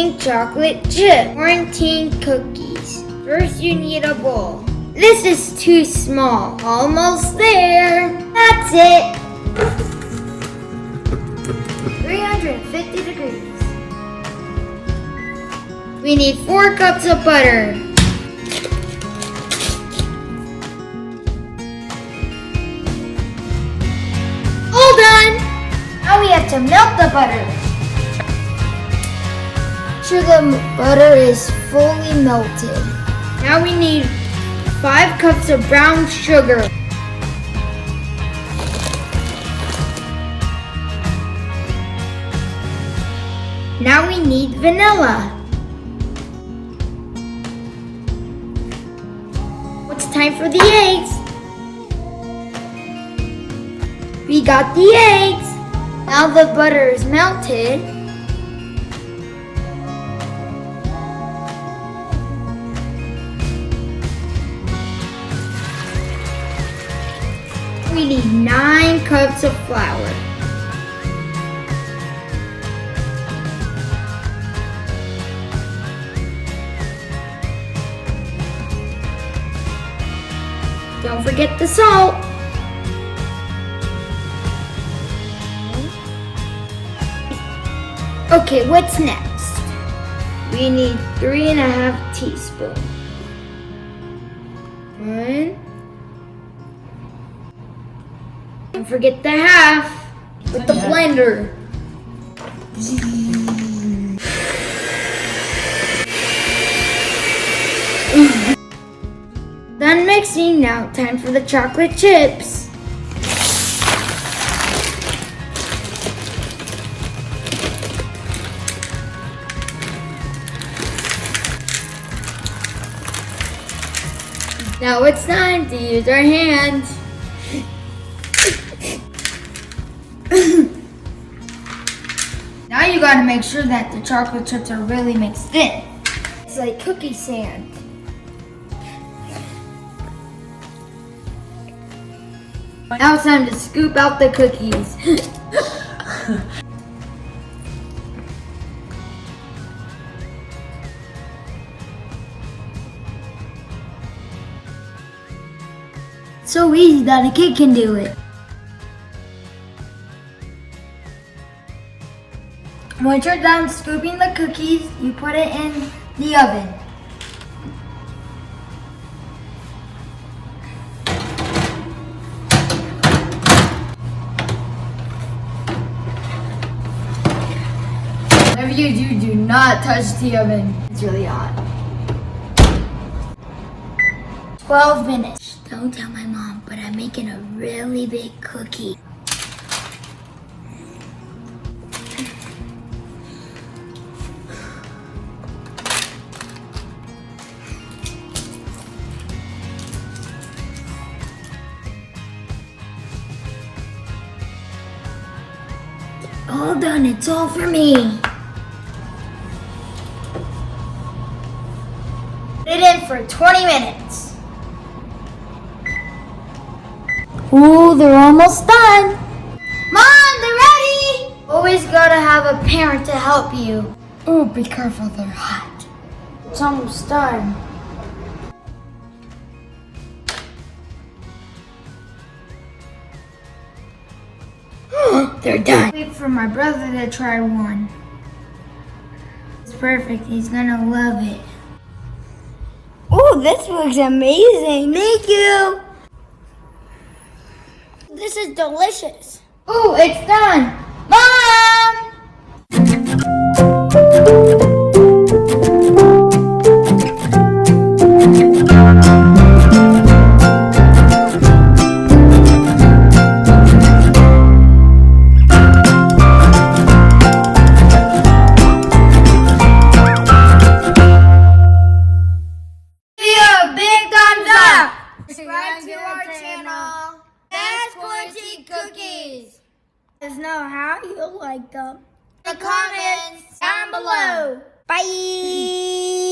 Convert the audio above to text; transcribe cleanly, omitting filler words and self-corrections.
pink chocolate chip quarantine cookies. First you need a bowl. This is too small. Almost there. That's it. 350 degrees. We need 4 cups of butter. All done. Now we have to melt the butter. Make sure the butter is fully melted. Now we need 5 cups of brown sugar. Now we need vanilla. It's time for the eggs. We got the eggs. Now the butter is melted. We need 9 cups of flour. Don't forget the salt. Okay, what's next? We need 3.5 teaspoons. 1. Don't forget the half with the blender. Done mixing, now time for the chocolate chips. Now it's time to use our hands. Now you gotta make sure that the chocolate chips are really mixed in. It's like cookie sand. Now it's time to scoop out the cookies. So easy that a kid can do it. Once you're done scooping the cookies, you put it in the oven. Whatever you do, do not touch the oven. It's really hot. 12 minutes. Don't tell my mom, but I'm making a really big cookie. All done, it's all for me. Put it in for 20 minutes. Ooh, they're almost done. Mom, they're ready. Always gotta have a parent to help you. Ooh, be careful, they're hot. It's almost done. They're done. Wait for my brother to try one. It's perfect. He's gonna love it. Oh, this looks amazing. Thank you. This is delicious. Oh, it's done. Mom! Subscribe to our channel. QUADS-CODY cookies. Let us know how you like them in the comments down below. Bye.